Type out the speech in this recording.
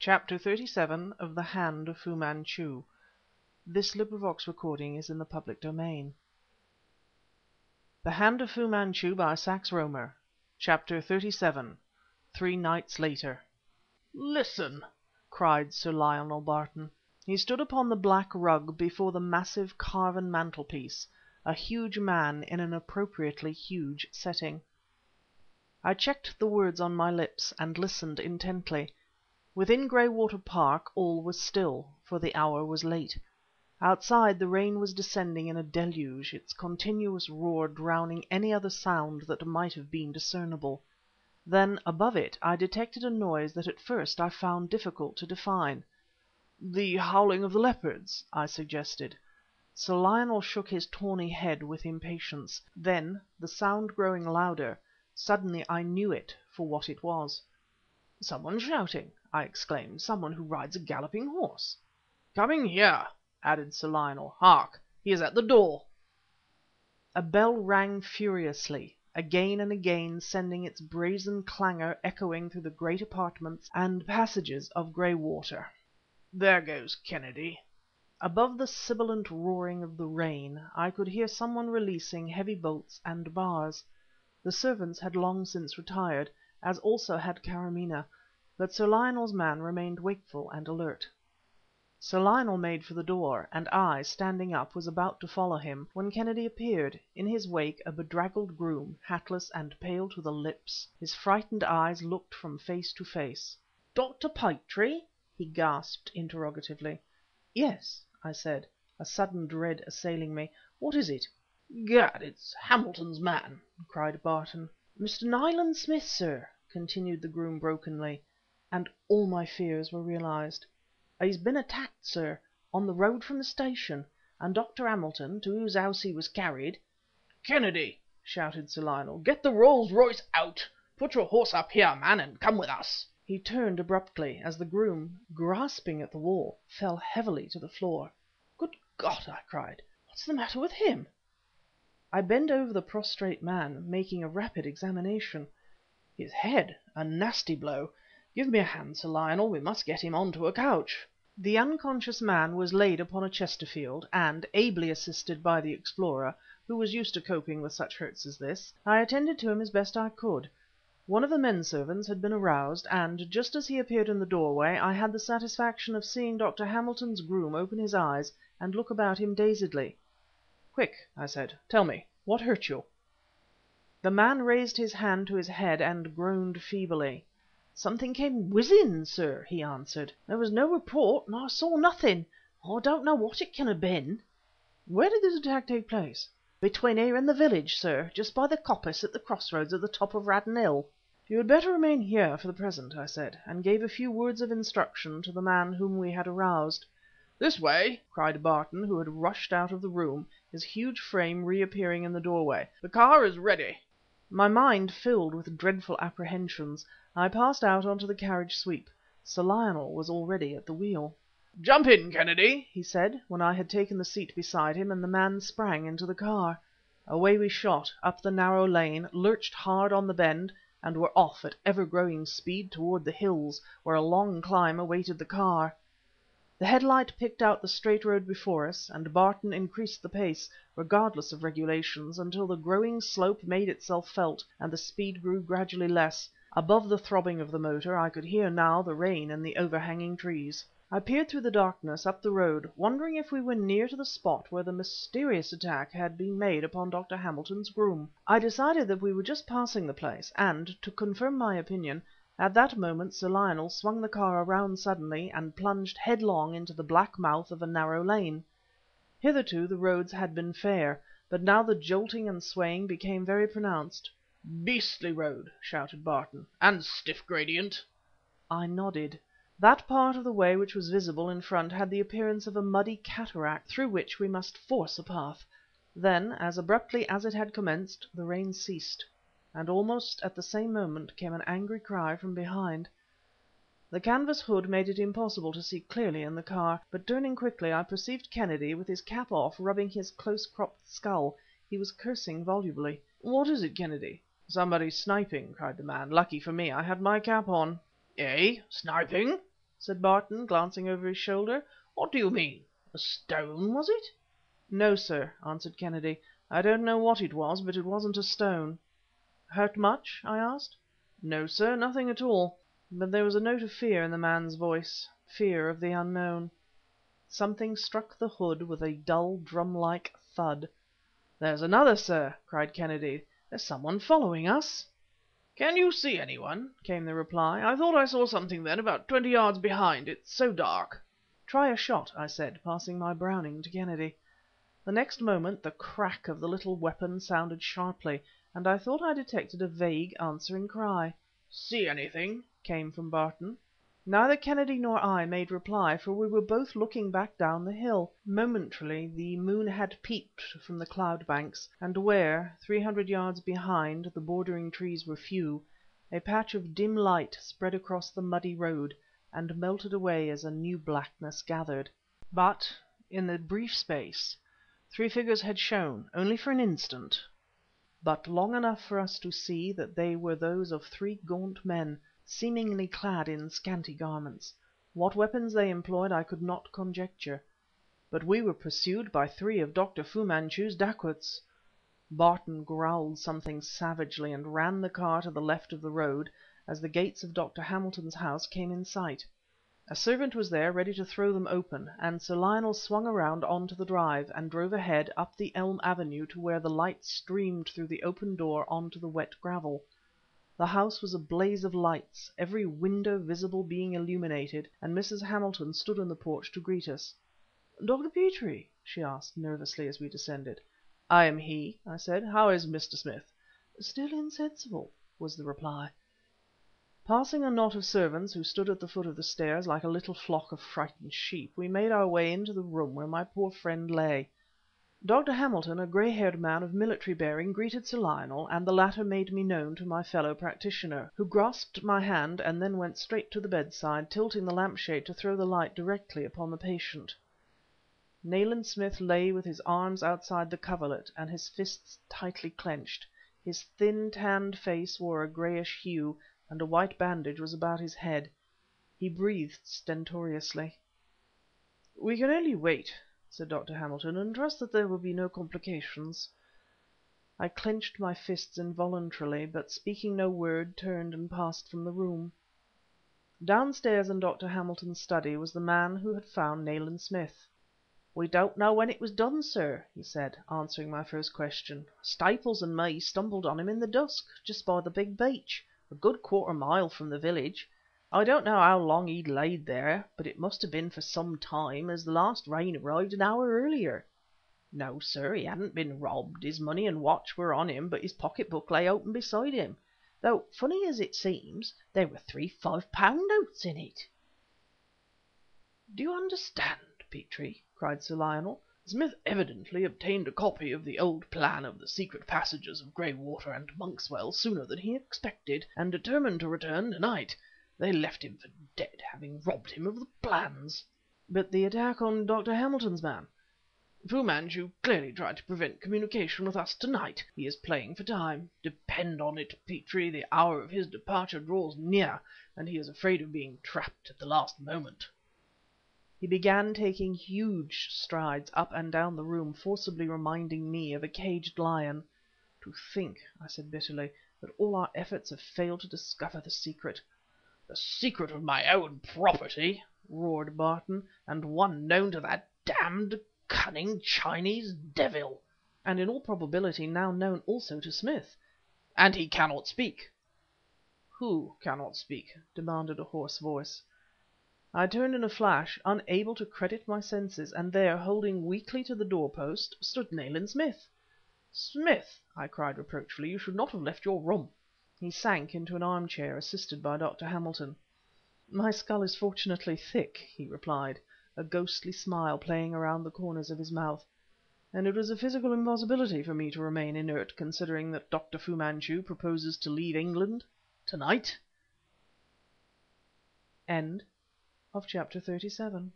Chapter 37 of The Hand of Fu-Manchu. The Hand of Fu-Manchu by Sax Rohmer. Chapter 37. 3 Nights Later. "Listen!" cried Sir Lionel Barton. He stood upon the black rug before the massive carven mantelpiece, a huge man in an appropriately huge setting. I checked the words on my lips, and listened intently. Within Graywater Park all was still, for the hour was late. Outside the rain was descending in a deluge, its continuous roar drowning any other sound that might have been discernible. Then, above it, I detected a noise that at first I found difficult to define. "The howling of the leopards," I suggested. Sir Lionel shook his tawny head with impatience. Then, the sound growing louder, suddenly I knew it for what it was. "Someone shouting!" I exclaimed. "Someone who rides a galloping horse." "Coming here," added Sir Lionel. "Hark! He is at the door." A bell rang furiously, again and again sending its brazen clangor echoing through the great apartments and passages of Graywater. "There goes Kennedy." Above the sibilant roaring of the rain I could hear someone releasing heavy bolts and bars. The servants had long since retired, as also had Karamaneh, but Sir Lionel's man remained wakeful and alert. Sir Lionel made for the door, and I, standing up, was about to follow him, when Kennedy appeared, in his wake a bedraggled groom, hatless and pale to the lips. His frightened eyes looked from face to face. "Dr. Petrie?" he gasped interrogatively. "Yes," I said, a sudden dread assailing me. "What is it?" "Gad, it's Hamilton's man!" cried Barton. "Mr. Nayland Smith, sir," continued the groom brokenly, and all my fears were realized. "He's been attacked, sir, on the road from the station, and Dr. Hamilton, to whose house he was carried—" "Kennedy!" shouted Sir Lionel, "get the Rolls Royce out! Put your horse up here, man, and come with us!" He turned abruptly, as the groom, grasping at the wall, fell heavily to the floor. "Good God!" I cried, "what's the matter with him?" I bent over the prostrate man, making a rapid examination. His head! A nasty blow. Give me a hand, Sir Lionel, we must get him on to a couch. The unconscious man was laid upon a Chesterfield, and, ably assisted by the explorer, who was used to coping with such hurts as this, I attended to him as best I could. One of the men servants had been aroused, and, just as he appeared in the doorway, I had the satisfaction of seeing Dr. Hamilton's groom open his eyes and look about him dazedly. "Quick," I said, "tell me, what hurt you?" The man raised his hand to his head and groaned feebly. "Something came whizzing, sir," he answered. "There was no report, and I saw nothing. I don't know what it can have been." "Where did this attack take place?" "Between here and the village, sir, just by the coppice at the crossroads at the top of Raddon Hill." "You had better remain here for the present," I said, and gave a few words of instruction to the man whom we had aroused. "This way!" cried Barton, who had rushed out of the room, his huge frame reappearing in the doorway. "The car is ready." My mind filled with dreadful apprehensions, I passed out onto the carriage sweep. Sir Lionel was already at the wheel. "Jump in, Kennedy," he said, when I had taken the seat beside him, and the man sprang into the car. Away we shot, up the narrow lane, lurched hard on the bend, and were off at ever-growing speed toward the hills, where a long climb awaited the car. The headlight picked out the straight road before us, and Barton increased the pace, regardless of regulations, until the growing slope made itself felt, and the speed grew gradually less. Above the throbbing of the motor I could hear now the rain in the overhanging trees. I peered through the darkness up the road, wondering if we were near to the spot where the mysterious attack had been made upon Dr. Hamilton's groom. I decided that we were just passing the place, and, to confirm my opinion, at that moment Sir Lionel swung the car around suddenly and plunged headlong into the black mouth of a narrow lane. Hitherto the roads had been fair, but now the jolting and swaying became very pronounced. "Beastly road!" shouted Barton, "and stiff gradient." I nodded. That part of the way which was visible in front had the appearance of a muddy cataract, through which we must force a path. Then, as abruptly as it had commenced, the rain ceased, and almost at the same moment came an angry cry from behind. The canvas hood made it impossible to see clearly in the car, but turning quickly I perceived Kennedy, with his cap off, rubbing his close-cropped skull. He was cursing volubly. "What is it, Kennedy?" "Somebody sniping," cried the man. "Lucky for me I had my cap on." "Eh? Sniping?" said Barton, glancing over his shoulder. "What do you mean? A stone, was it?" "No, sir," answered Kennedy. "I don't know what it was, but it wasn't a stone." "Hurt much?" I asked. "No, sir, nothing at all." But there was a note of fear in the man's voice, fear of the unknown. Something struck the hood with a dull, drum-like thud. "There's another, sir!" cried Kennedy. "There's someone following us!" "Can you see anyone?" came the reply. "I thought I saw something then, about 20 yards behind. It's so dark." "Try a shot," I said, passing my Browning to Kennedy. The next moment the crack of the little weapon sounded sharply, and I thought I detected a vague, answering cry. "See anything?" came from Barton. Neither Kennedy nor I made reply, for we were both looking back down the hill. Momentarily the moon had peeped from the cloud banks, and where, 300 yards behind, the bordering trees were few, a patch of dim light spread across the muddy road and melted away as a new blackness gathered. But in the brief space three figures had shown, only for an instant, but long enough for us to see that they were those of three gaunt men, seemingly clad in scanty garments. What weapons they employed I could not conjecture. But we were pursued by three of Dr. Fu-Manchu's dacoits. Barton growled something savagely and ran the car to the left of the road as the gates of Dr. Hamilton's house came in sight. A servant was there ready to throw them open, and Sir Lionel swung around on to the drive, and drove ahead up the elm avenue to where the light streamed through the open door on to the wet gravel. The house was a blaze of lights, every window visible being illuminated, and Mrs. Hamilton stood in the porch to greet us. "Dr. Petrie?" she asked, nervously, as we descended. "I am he," I said. "How is Mr. Smith?" "Still insensible," was the reply. Passing a knot of servants who stood at the foot of the stairs like a little flock of frightened sheep, we made our way into the room where my poor friend lay. Dr. Hamilton, a grey-haired man of military bearing, greeted Sir Lionel, and the latter made me known to my fellow practitioner, who grasped my hand and then went straight to the bedside, tilting the lampshade to throw the light directly upon the patient. Nayland Smith lay with his arms outside the coverlet and his fists tightly clenched. His thin, tanned face wore a greyish hue, and a white bandage was about his head. He breathed stentoriously. "We can only wait," said Dr. Hamilton, "and trust that there will be no complications." I clenched my fists involuntarily, but speaking no word, turned and passed from the room. Downstairs in Dr. Hamilton's study was the man who had found Nayland Smith. "We don't know when it was done, sir," he said, answering my first question. "Staples and me stumbled on him in the dusk, just by the big beach, a good quarter-mile from the village. I don't know how long he'd laid there, but it must have been for some time, as the last rain arrived an hour earlier. No, sir, he hadn't been robbed. His money and watch were on him, but his pocket-book lay open beside him, though, funny as it seems, there were 3 5-pound notes in it." "Do you understand, Petrie?" cried Sir Lionel. "Smith evidently obtained a copy of the old plan of the secret passages of Graywater and Monkswell sooner than he expected, and determined to return to-night. They left him for dead, having robbed him of the plans." "But the attack on Dr. Hamilton's man?" "Fu-Manchu clearly tried to prevent communication with us to-night. He is playing for time. Depend on it, Petrie, the hour of his departure draws near, and he is afraid of being trapped at the last moment." He began taking huge strides up and down the room, forcibly reminding me of a caged lion. "To think," I said bitterly, "that all our efforts have failed to discover the secret." "The secret of my own property!" roared Barton, "and one known to that damned, cunning Chinese devil!" "And in all probability now known also to Smith." "And he cannot speak." "Who cannot speak?" demanded a hoarse voice. I turned in a flash, unable to credit my senses, and there, holding weakly to the doorpost, stood Nayland Smith. "Smith!" I cried reproachfully, "you should not have left your room." He sank into an armchair, assisted by Dr. Hamilton. "My skull is fortunately thick," he replied, a ghostly smile playing around the corners of his mouth, "and it was a physical impossibility for me to remain inert, considering that Dr. Fu-Manchu proposes to leave England to-night." Chapter 37